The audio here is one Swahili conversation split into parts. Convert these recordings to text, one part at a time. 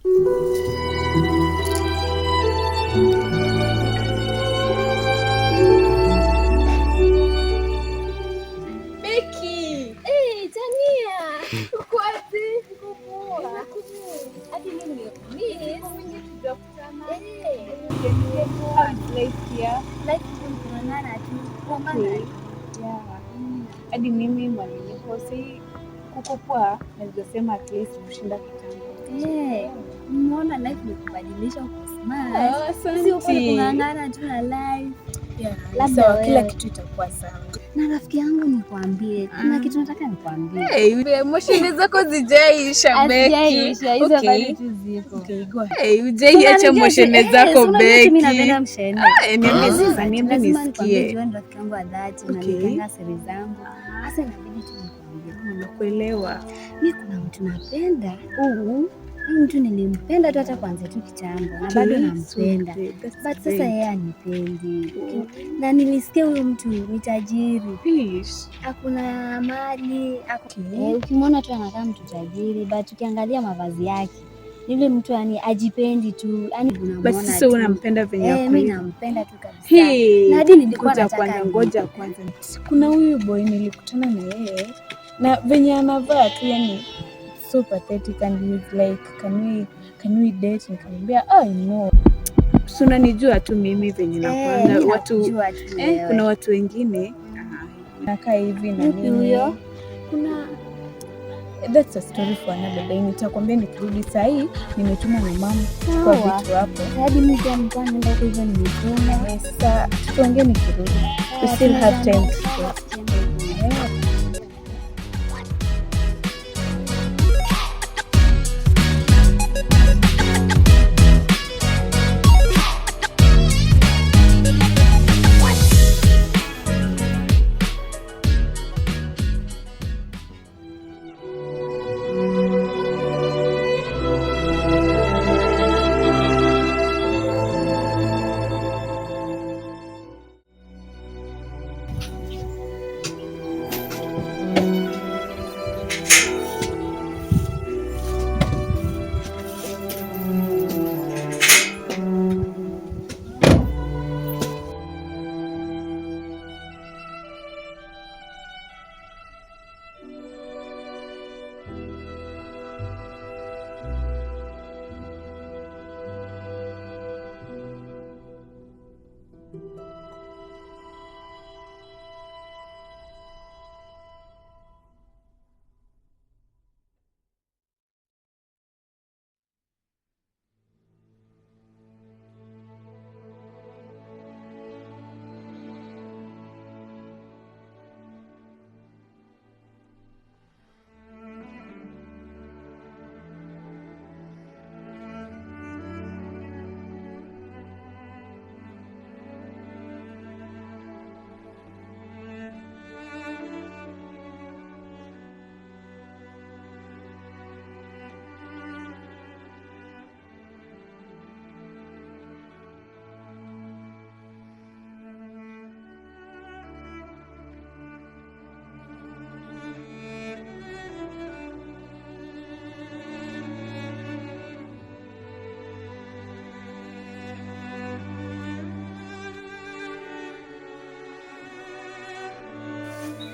Beki! Tania! Uko wapi? Hadi mimi nimekumiss. Hadi mimi mwaminifu si kuko poa, naweza sema at least kushinda kitambo. Umeona life imekubadilisha uko smart. Si uko kung'ang'ana tu na life. Labda kila kitu itakuwa sawa. Na rafiki yangu nikwambie, kuna kitu nataka nikwambie. Emotion zako zijaisha Beki. Hazijaisha, hizo bado tu ziko. Hujaiacha emotion zako Beki. Mimi napenda mshene. Niambie nisikie. Rafiki yangu wa dhati na nipenda siri zangu. Sasa inabidi tu nikwambie. Nakuelewa. Mimi kuna mtu napenda. Mtu nilimpenda tu hata kwanza tu kitambo na bado nampenda. But sasa yeye anipendi. Na nilisikia huyo mtu ni tajiri. Hakuna mali. Ukimwona tu anakaa mtu tajiri, but ukiangalia mavazi yake yule mtu yani ajipendi tu. Yani unamwona. Basi sasa unampenda venye yako. Mimi nampenda tu kabisa. Na hadi nilikuwa nataka ngoja kwanza. Kuna huyu boy nilikutana na yeye na venye anavaa tu yani so pathetic and he's like can we date? Nikamwambia no. So unanijua tu mimi venye nakwanga watu kuna watu wengine nakaa hivi na nini huyo. Kuna that's a story for another day. Nitakwambia nikirudi saa hii nimetuma na mama kwa vitu hapo. Hadi mimi pia nilikuwa naenda kwa hivyo nimetuma. Sasa tuongee nikirudi. We still have time to talk.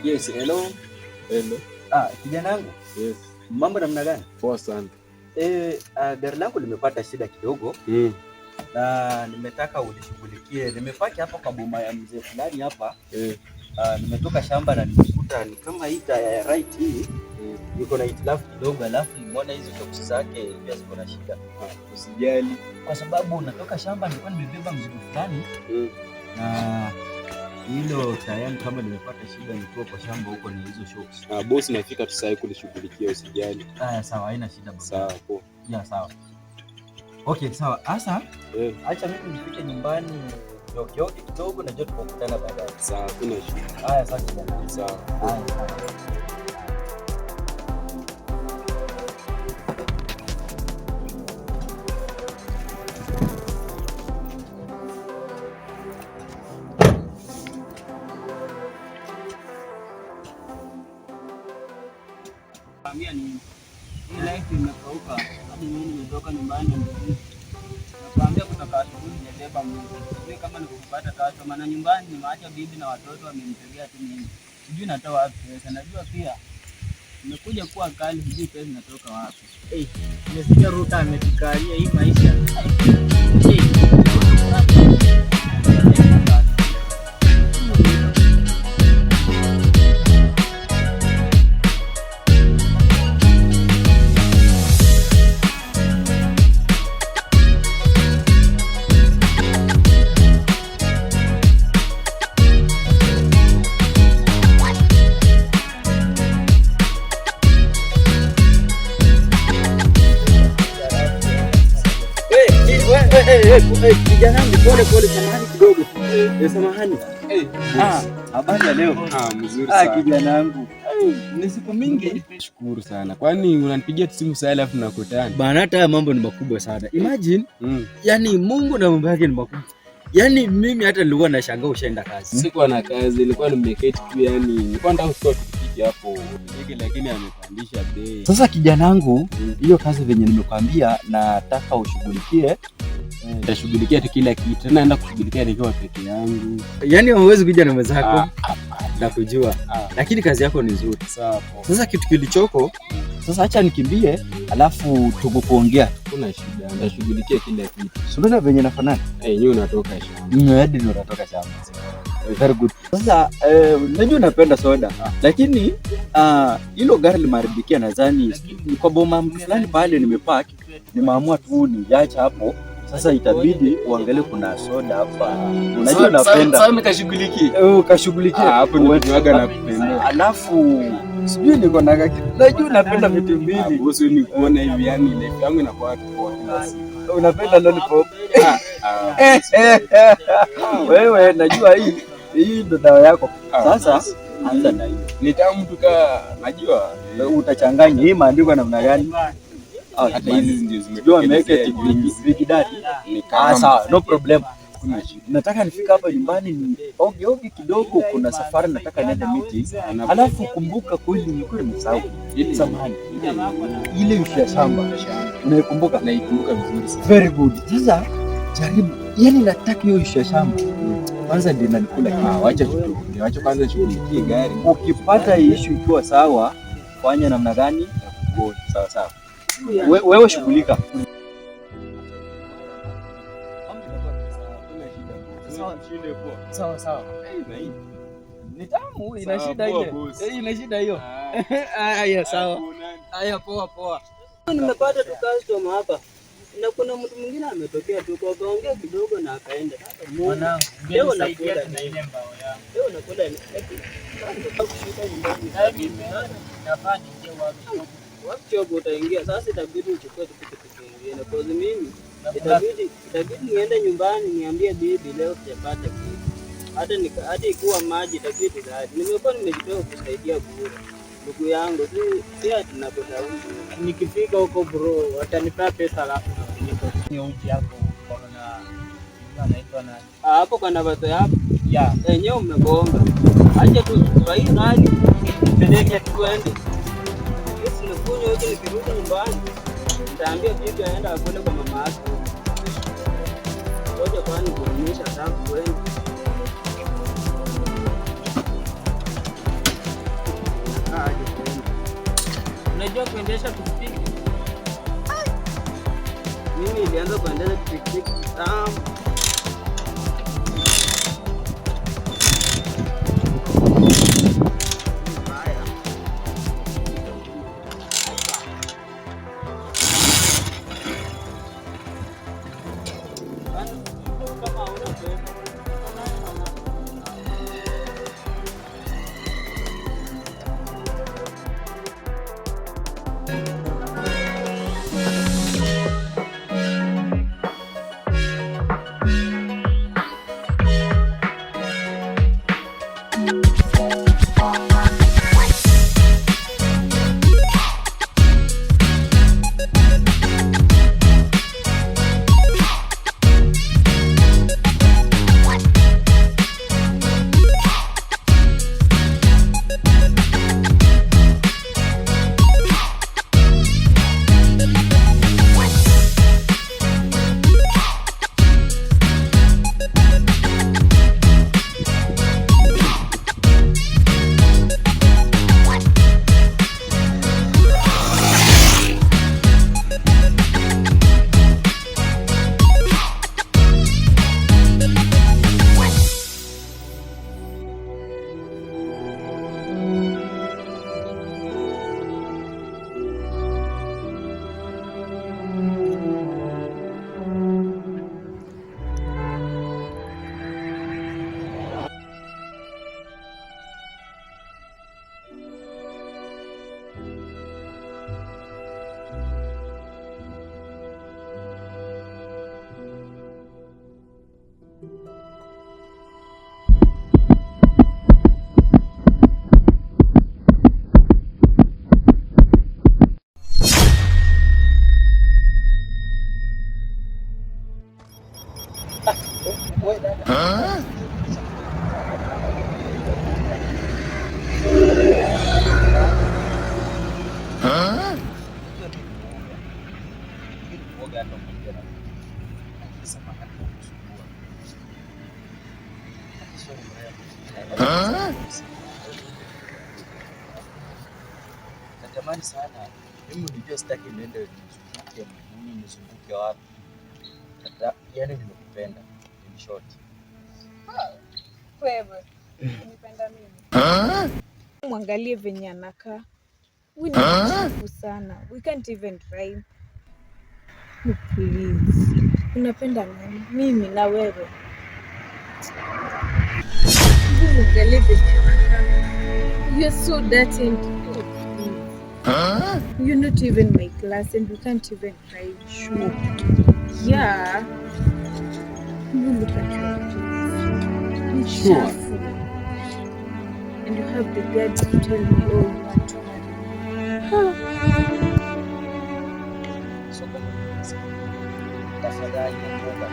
Yes, hello. Hello. Kijana wangu. Yes. Mambo namna gani? Poa sana. Gari langu limepata shida kidogo. Na nimetaka ulishughulikie. Nimepaki hapa kwa boma ya mzee fulani hapa. Nimetoka shamba na nimekuta ni kama hii ya right hii. Niko na hitilafu kidogo, alafu nimeona hizo toksi zake pia ziko na shida. Usijali. Kwa sababu natoka shamba nilikuwa nimebeba mzigo fulani. Na hilo tayari kama nimepata shida nikiwa kwa shamba huko na hizo shocks. Boss nafika tu sasa kulishughulikia, usijali. Sawa, haina shida baba. Sawa poa. Yeah, sawa. Okay, sawa. Asa, acha mimi nifike nyumbani jogi kidogo na joto tukutana baadaye. Sawa, kuna shida. Haya, asante sana. Sawa. Haya, sawa. Hii life imekauka. Hadi mimi nimetoka kutoka nyumbani nakwambia kutoka asubuhi nimebeba mwili. Sijui kama nikupata tatu maana nyumbani nimeacha bibi na watoto wamenitegea tu mimi. Sijui natoa wapi pesa. Najua pia nimekuja kuwa kali, sijui pesa natoka wapi. Nimesikia Ruta ametikalia hii maisha. Kijana wangu pole, samahani kidogo. Samahani. Habari ya leo? Mzuri sana. Kijana wangu. Ni siku mingi. Shukuru sana. Kwani unanipigia simu saa ile alafu nakutana? Bana, hata haya mambo ni makubwa sana. Imagine, yani Mungu na mambo yake ni makubwa. Yani mimi hata nilikuwa nashangaa ushaenda kazi. Sikuwa na kazi, nilikuwa nimeketi tu, yani nilikuwa nataka kutoa pikipiki hapo ndege, lakini amepandisha bei. Sasa kijana wangu, hiyo kazi venye nimekwambia nataka ushughulikie. Nitashughulikia tu kila kitu. Naenda kushughulikia nikiwa peke yangu. Yaani huwezi kuja na mwenzako. Nakujua. Lakini kazi yako ni nzuri. Sawa. Sasa kitu kilichoko, sasa acha nikimbie, alafu tukuongea. Kuna shida. Nitashughulikia kila kitu. Unaona venye nafanana? Yeye unatoka shamba. Hadi ndio unatoka shamba. Very good. Sasa najua unapenda soda. Lakini hilo gari limeharibikia, nadhani kwa boma fulani pale nimepark, nimeamua tu niacha hapo. Sasa itabidi uangalie kuna soda hapa. Unajua napenda. Sasa nikashughulikie. Kashughulikie. Hapo ndio niwaga na kupenda. Alafu sijui niko na kaki. Najua napenda vitu mbili. Bosi ni kuona hivi, yani life yangu inakuwa kwa kila siku. Unapenda lollipop? Wewe najua hii ndo dawa yako. Sasa anza na hiyo. Ni tamu tu najua. Utachanganya hii maandiko namna gani? Hata hizi ndio zimejua make big daddy. Sawa, no problem. Nataka nifika hapa nyumbani ni oge kidogo, kuna safari nataka niende meeting. Alafu kumbuka kweli nilikuwa nimesahau. Samahani. Ile ishu ya shamba. Unaikumbuka? Naikumbuka vizuri sana. Very good. Sasa jaribu. Yaani nataka hiyo ishu ya shamba. Kwanza ndio nanikula. Acha kwanza shughulikie gari. Ukipata issue ikiwa sawa, fanya namna gani? Sawa. Wewe shughulika. Sawa. Ni tamu, ina shida ile. Ina shida hiyo. Haya sawa. Haya poa. Nimepata tu customer hapa. Na kuna mtu mwingine ametokea tu kwa kaongea kidogo na akaenda. Mwanangu, leo nasaidia na ile mbao yangu. Leo nakula nafanya nje workshop utaingia. Sasa itabidi uchukue pikipiki nyingine. Kwa sababu mimi itabidi niende nyumbani niambie bibi leo sijapata kitu. Hata ikiwa maji itabidi zaidi. Nimekuwa nimejitoa kusaidia bure. Ndugu yangu si tunakwenda huko. Nikifika huko bro, watanipea pesa alafu ni uji hapo na anaitwa nani? Hapo kwa navato yako. Ya, yenyewe umegonga. Acha tu kwa hii hali peleke tuende. Sisi nikunywa huko nikirudi nyumbani. Nitaambia bibi aenda akule kwa mama yake. Ngoja kwani kuonyesha sababu wewe. unajua kuendesha pikipiki? Mimi nilianza kuendesha pikipiki Wewe dada. Natamani sana mimi nijue, sitaki niende nizunguke wapi. Yaani nimekupenda in short. Wewe unipenda mimi? Mwangalie venye anakaa. Wewe ni mchafu sana. We can't even rhyme. Please. Unapenda nani? Mimi na wewe. Mwangalie venye anakaa. You're so dirty and you're not even my class and we can't even rhyme. Sure. Yeah. You look at your face. Sure. And you have the guts to tell me, oh, you want to marry me. So tafadhali naomba.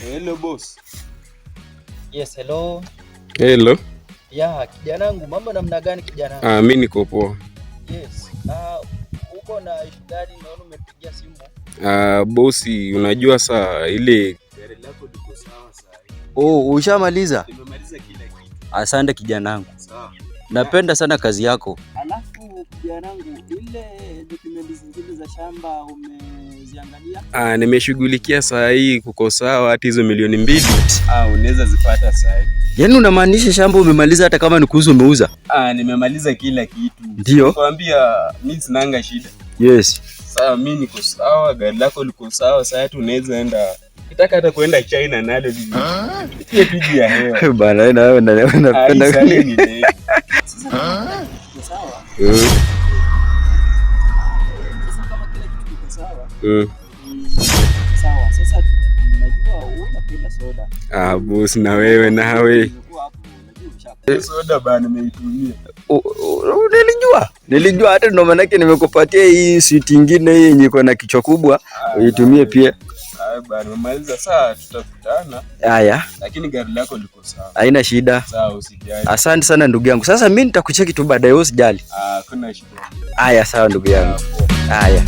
Hello boss. Yes, hello. Hello. Ya, kijanangu, mambo namna gani kijanangu? Mimi niko poa. Yes. Uko na issue gani? Naona umepigia simu. Bosi, unajua saa ile gari lako liko sawa saa. Oh, ushamaliza? Nimemaliza kila kitu. Asante kijanangu. Sawa. Napenda sana kazi yako. Alafu kijanangu, ile dokumenti zingine za shamba umeziangalia? Nimeshughulikia saa hii, kuko sawa, hata hizo milioni 2 unaweza zipata saa hii. Yaani unamaanisha shamba umemaliza hata kama ni kuuza umeuza? Nimemaliza kila kitu. Ndio. Nakwambia mimi sinanga shida. Yes. Sawa, mimi niko sawa, gari lako liko sawa, saa hii unaweza enda. Kitaka hata kuenda China nalo hivi. Pia piji ya hewa. Bana na wewe unapenda kweli. Sasa sawa. Sasa kama kila kitu kiko sawa. Sawa, sasa najua unapenda soda. Boss, na wewe nawe. Soda bana nimeitumia. Nilijua hata ndo maana yake nimekupatia hii sweet nyingine hii yenye iko na kichwa kubwa, uitumie pia. Bana nimemaliza, saa tutakutana. Haya. Lakini gari lako liko sawa. Haina shida. Sawa, usijali. Asante sana ndugu yangu. Sasa mimi nitakucheki tu baadaye, usijali. Kuna shida. Haya, sawa ndugu yangu. Haya.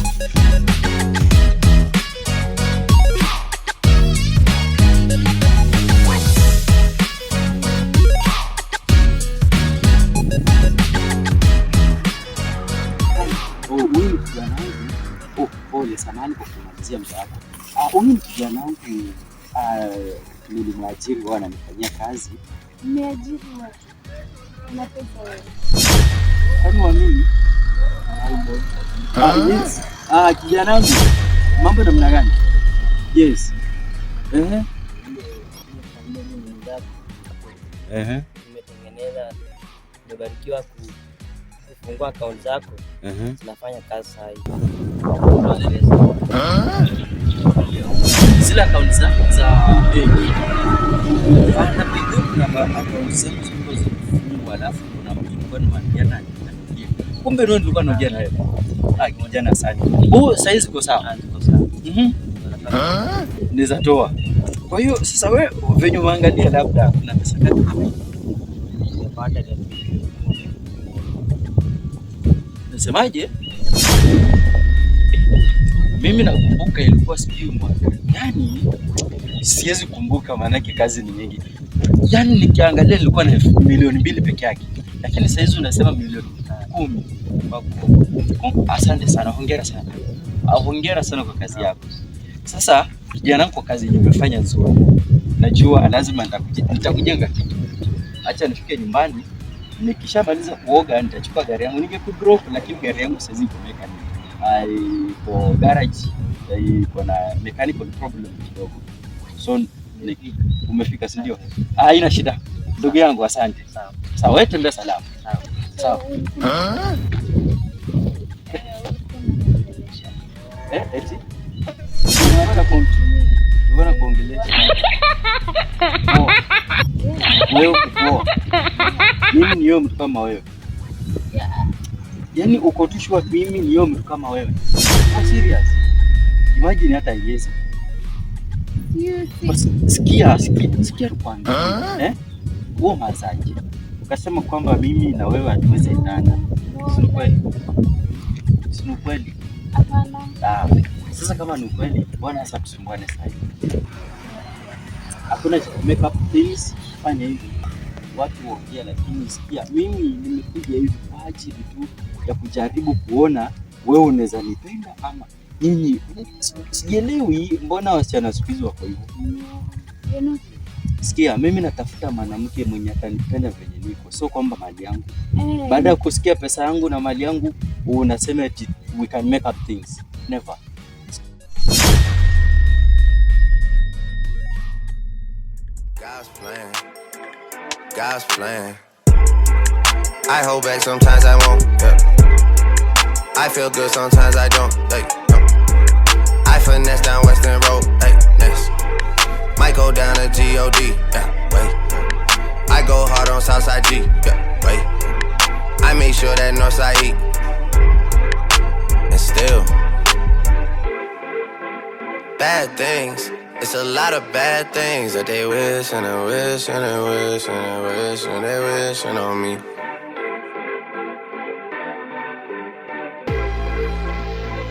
Pole samahani kwa kumalizia muda wako. Huyu kijana wangu nilimwajiri, wao ananifanyia kazi. Nimeajiri watu. Na pesa wewe. Kama mimi? Yes. Kijana wangu. Mambo namna gani? Yes. Nimetengeneza, nimebarikiwa kufungua account zako. Tunafanya kazi sasa hivi. Zile account za benki. Bana pekee kuna account zako zilizofungwa, alafu kuna mtu kwa maana Kumbe ndio nilikuwa naongea na wewe. Kijana sana. Saizi uko sawa? Niweza toa. Kwa hiyo sasa wewe venye uangalia labda kuna pesa ngapi? Nasemaje? Mimi nakumbuka ilikuwa sijui mwaka gani, siwezi kumbuka maanake kazi ni nyingi. Yaani nikiangalia ilikuwa na milioni 2 peke yake, lakini sasa hizi unasema milioni 10. Asante sana, hongera sana. Hongera sana kwa kazi yako. Sasa kijana, kwa kazi nimefanya nzuri, najua lazima nitakujenga kitu. Acha nifike nyumbani, nikishamaliza kuoga nitachukua gari yangu drop, lakini gari yangu siwezi kumeka iko garage, iko na mechanical problem kidogo. So umefika, si ndio? Haina shida ndugu yangu, asante. Sawa, wewe tembea salama. Sawa. Eti Unaona kuongelea wewe uko mimi ni mtu kama wewe. Yaani uko tu short, mimi ni mtu kama wewe. Serious. Imagine hata Yesu. Sikia kwanza. Wewe mazaji. Ukasema kwamba mimi na wewe hatuwezi endana. Si kweli? Si kweli? Hapana. Sasa kama ni kweli, bwana sasa tusumbuane sasa hivi. Hakuna make up things, fanya hivi. Watu waongea, lakini sikia, mimi nimekuja hivi kwa ajili tu ya kujaribu kuona wewe unaweza nipenda ama nyinyi. Sielewi mbona wasichana siku hizi wako hivyo. Sikia, mimi natafuta mwanamke mwenye atanipenda venye niko, sio kwamba mali yangu. Baada ya kusikia pesa yangu na mali yangu unasema eti we can make up things. Never. God's plan. I hold back sometimes I won't. Yeah. I feel good sometimes I don't. Hey, no. I finesse down Western Road. Hey, next. Might go down to God. Yeah, wait. I go hard on Southside G. Yeah, wait. I make sure that Northside eat. And still, bad things. It's a lot of bad things that they wish and they wish and they wish and they wish and they wishing on me.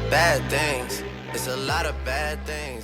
Bad things. It's a lot of bad things.